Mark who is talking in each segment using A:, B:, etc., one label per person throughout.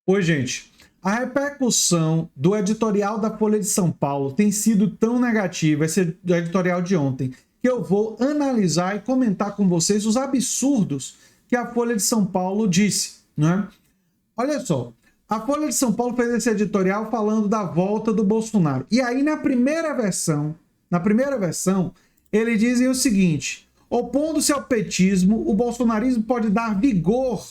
A: Oi, gente. A repercussão do editorial da Folha de São Paulo tem sido tão negativa, esse editorial de ontem, que eu vou analisar e comentar com vocês os absurdos que a Folha de São Paulo disse, né? Olha só, a Folha de São Paulo fez esse editorial falando da volta do Bolsonaro. E aí na primeira versão, eles dizem o seguinte: opondo-se ao petismo, o bolsonarismo pode dar vigor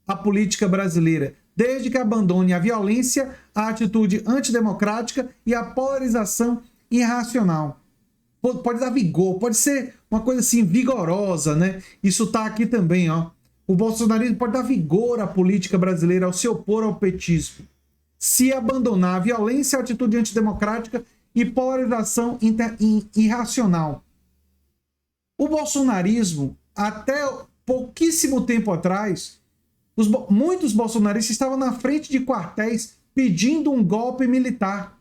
A: à política brasileira, desde que abandone a violência, a atitude antidemocrática e a polarização irracional. Pode dar vigor, pode ser uma coisa assim vigorosa, né? Isso tá aqui também, ó. O bolsonarismo pode dar vigor à política brasileira ao se opor ao petismo, se abandonar a violência, a atitude antidemocrática e polarização irracional. O bolsonarismo, até pouquíssimo tempo atrás, muitos bolsonaristas estavam na frente de quartéis pedindo um golpe militar.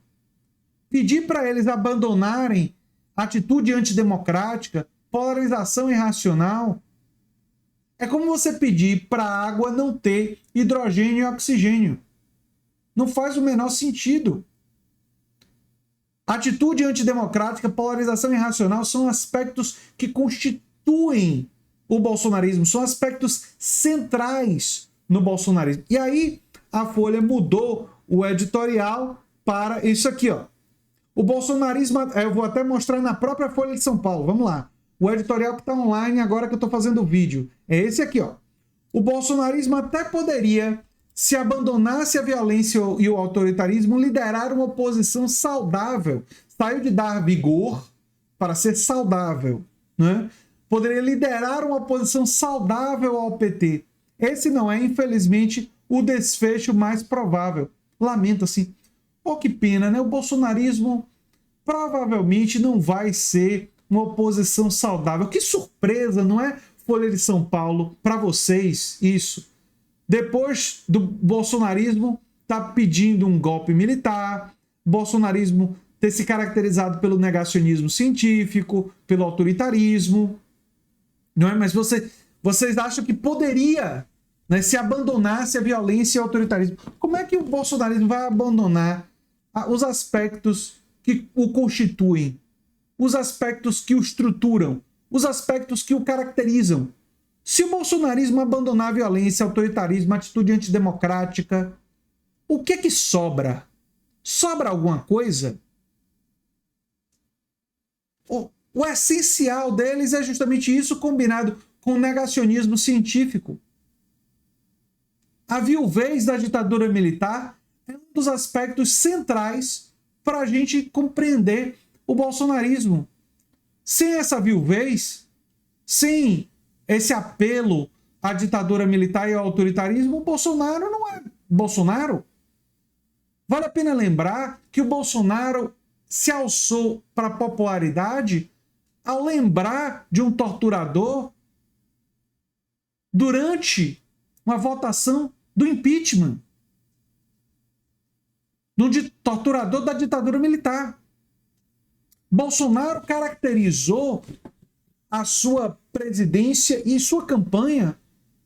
A: Pedir para eles abandonarem atitude antidemocrática, polarização irracional, é como você pedir para a água não ter hidrogênio e oxigênio. Não faz o menor sentido. Atitude antidemocrática, polarização irracional são aspectos que constituem o bolsonarismo, são aspectos centrais no bolsonarismo. E aí a Folha mudou o editorial para isso aqui, ó. O bolsonarismo, eu vou até mostrar na própria Folha de São Paulo, vamos lá. O editorial que está online agora que eu estou fazendo o vídeo é esse aqui, ó. O bolsonarismo até poderia, se abandonasse a violência e o autoritarismo, liderar uma oposição saudável. Saiu de dar vigor para ser saudável, né? Poderia liderar uma oposição saudável ao PT. Esse não é, infelizmente, o desfecho mais provável. Lamento, assim. Oh, que pena, né? O bolsonarismo provavelmente não vai ser uma oposição saudável. Que surpresa, não é, Folha de São Paulo, para vocês isso? Depois do bolsonarismo tá pedindo um golpe militar, bolsonarismo ter se caracterizado pelo negacionismo científico, pelo autoritarismo, não é? Mas vocês acham que poderia, né, se abandonasse a violência e o autoritarismo? Como é que o bolsonarismo vai abandonar os aspectos que o constituem, os aspectos que o estruturam, os aspectos que o caracterizam? Se o bolsonarismo abandonar a violência, autoritarismo, atitude antidemocrática, o que é que sobra? Sobra alguma coisa? O essencial deles é justamente isso, combinado com o negacionismo científico. A viuvez da ditadura militar é um dos aspectos centrais para a gente compreender o bolsonarismo. Sem essa viuvez, sem esse apelo à ditadura militar e ao autoritarismo, o Bolsonaro não é Bolsonaro. Vale a pena lembrar que o Bolsonaro se alçou para a popularidade ao lembrar de um torturador durante uma votação do impeachment, do torturador da ditadura militar. Bolsonaro caracterizou a sua presidência e sua campanha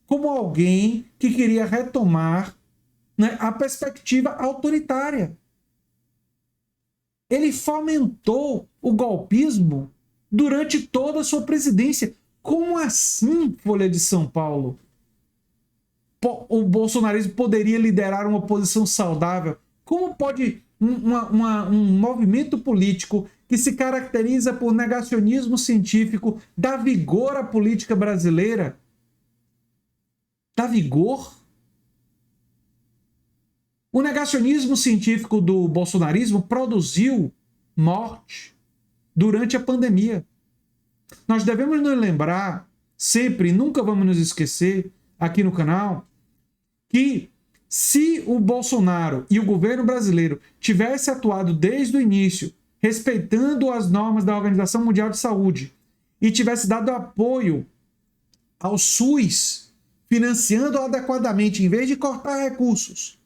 A: como alguém que queria retomar, né, a perspectiva autoritária. Ele fomentou o golpismo durante toda a sua presidência. Como assim, Folha de São Paulo? O bolsonarismo poderia liderar uma oposição saudável? Como pode um movimento político que se caracteriza por negacionismo científico dar vigor à política brasileira? Dar vigor? O negacionismo científico do bolsonarismo produziu morte durante a pandemia. Nós devemos nos lembrar sempre, nunca vamos nos esquecer aqui no canal, que se o Bolsonaro e o governo brasileiro tivesse atuado desde o início, respeitando as normas da Organização Mundial de Saúde, e tivesse dado apoio ao SUS, financiando adequadamente, em vez de cortar recursos,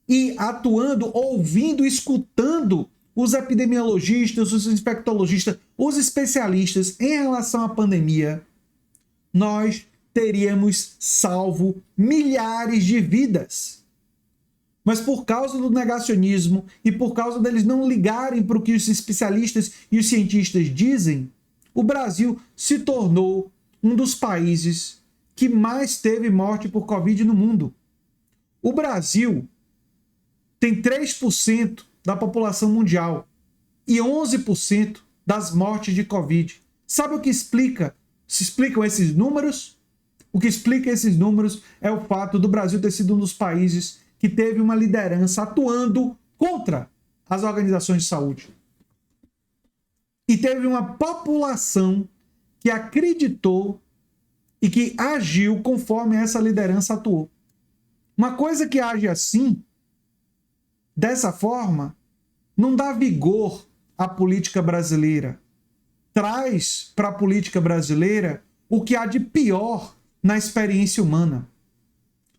A: e atuando, ouvindo, escutando os epidemiologistas, os infectologistas, os especialistas em relação à pandemia, nós teríamos salvo milhares de vidas. Mas por causa do negacionismo e por causa deles não ligarem para o que os especialistas e os cientistas dizem, o Brasil se tornou um dos países que mais teve morte por Covid no mundo. O Brasil tem 3% da população mundial e 11% das mortes de Covid. Sabe o que se explicam esses números? O que explica esses números é o fato do Brasil ter sido um dos países que teve uma liderança atuando contra as organizações de saúde. E teve uma população que acreditou e que agiu conforme essa liderança atuou. Uma coisa que age assim, dessa forma, não dá vigor à política brasileira. Traz para a política brasileira o que há de pior na experiência humana.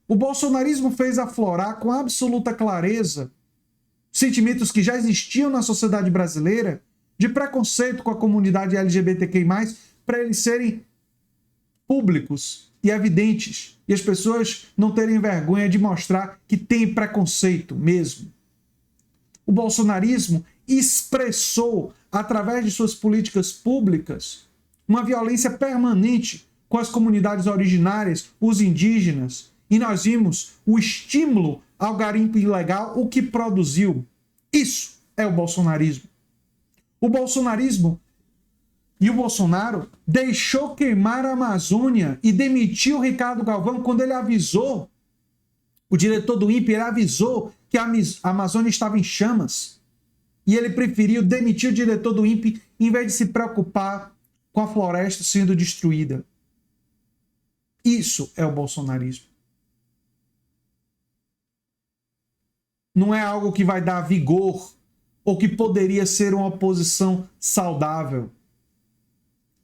A: O bolsonarismo fez aflorar com absoluta clareza sentimentos que já existiam na sociedade brasileira de preconceito com a comunidade LGBTQI+, para eles serem públicos e evidentes, e as pessoas não terem vergonha de mostrar que tem preconceito mesmo. O bolsonarismo expressou, através de suas políticas públicas, uma violência permanente com as comunidades originárias, os indígenas, e nós vimos o estímulo ao garimpo ilegal, o que produziu. Isso é o bolsonarismo. O bolsonarismo e o Bolsonaro deixou queimar a Amazônia e demitiu o Ricardo Galvão quando ele avisou, o diretor do INPE, ele avisou que a Amazônia estava em chamas. E ele preferiu demitir o diretor do INPE em vez de se preocupar com a floresta sendo destruída. Isso é o bolsonarismo. Não é algo que vai dar vigor ou que poderia ser uma oposição saudável.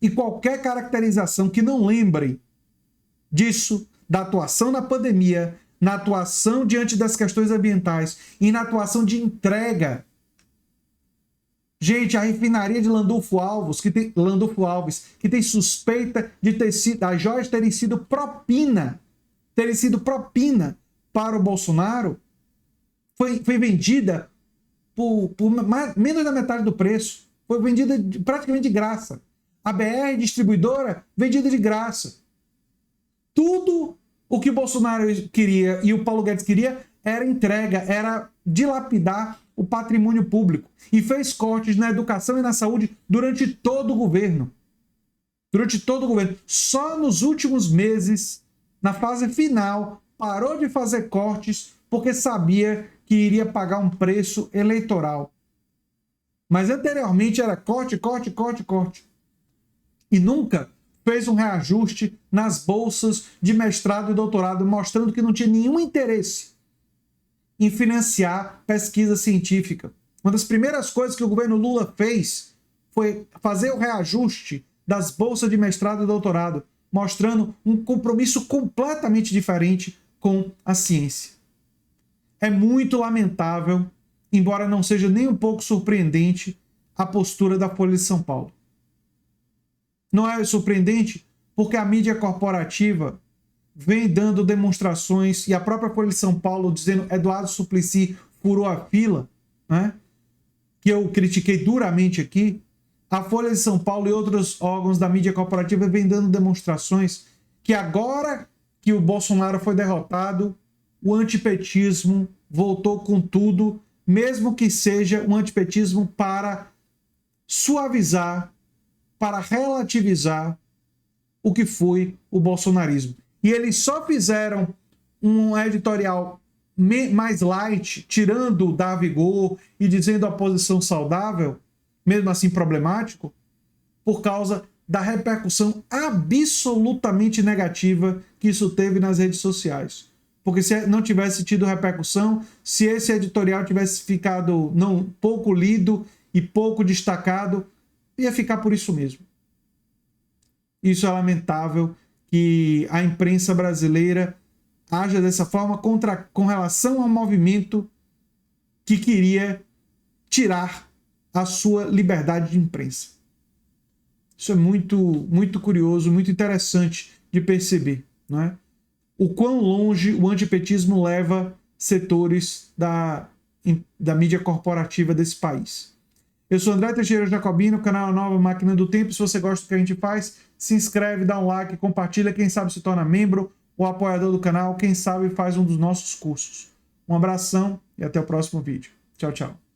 A: E qualquer caracterização que não lembre disso, da atuação na pandemia, na atuação diante das questões ambientais e na atuação de entrega. Gente, a refinaria de Landulfo Alves, que tem suspeita de ter sido, as joias terem sido propina para o Bolsonaro, foi vendida por menos da metade do preço. Foi vendida praticamente de graça. A BR distribuidora, vendida de graça. Tudo o que o Bolsonaro queria e o Paulo Guedes queria era entrega, era dilapidar o patrimônio público. E fez cortes na educação e na saúde durante todo o governo. Só nos últimos meses, na fase final, parou de fazer cortes porque sabia que iria pagar um preço eleitoral. Mas anteriormente era corte. E nunca fez um reajuste nas bolsas de mestrado e doutorado, mostrando que não tinha nenhum interesse em financiar pesquisa científica. Uma das primeiras coisas que o governo Lula fez foi fazer o reajuste das bolsas de mestrado e doutorado, mostrando um compromisso completamente diferente com a ciência. É muito lamentável, embora não seja nem um pouco surpreendente, a postura da Folha de São Paulo. Não é surpreendente porque a mídia corporativa vem dando demonstrações e a própria Folha de São Paulo dizendo Eduardo Suplicy furou a fila, né? Que eu critiquei duramente aqui. A Folha de São Paulo e outros órgãos da mídia corporativa vem dando demonstrações que agora que o Bolsonaro foi derrotado, o antipetismo voltou com tudo, mesmo que seja um antipetismo para suavizar, para relativizar o que foi o bolsonarismo. E eles só fizeram um editorial mais light, tirando o dar vigor e dizendo a posição saudável, mesmo assim problemático, por causa da repercussão absolutamente negativa que isso teve nas redes sociais. Porque se não tivesse tido repercussão, se esse editorial tivesse ficado pouco lido e pouco destacado, ia ficar por isso mesmo. Isso é lamentável que a imprensa brasileira haja dessa forma com relação ao movimento que queria tirar a sua liberdade de imprensa. Isso é muito, muito curioso, muito interessante de perceber, não é? O quão longe o antipetismo leva setores da mídia corporativa desse país. Eu sou André Teixeira Jacobino, o canal Nova Máquina do Tempo. Se você gosta do que a gente faz, se inscreve, dá um like, compartilha, quem sabe se torna membro ou apoiador do canal, quem sabe faz um dos nossos cursos. Um abração e até o próximo vídeo. Tchau, tchau.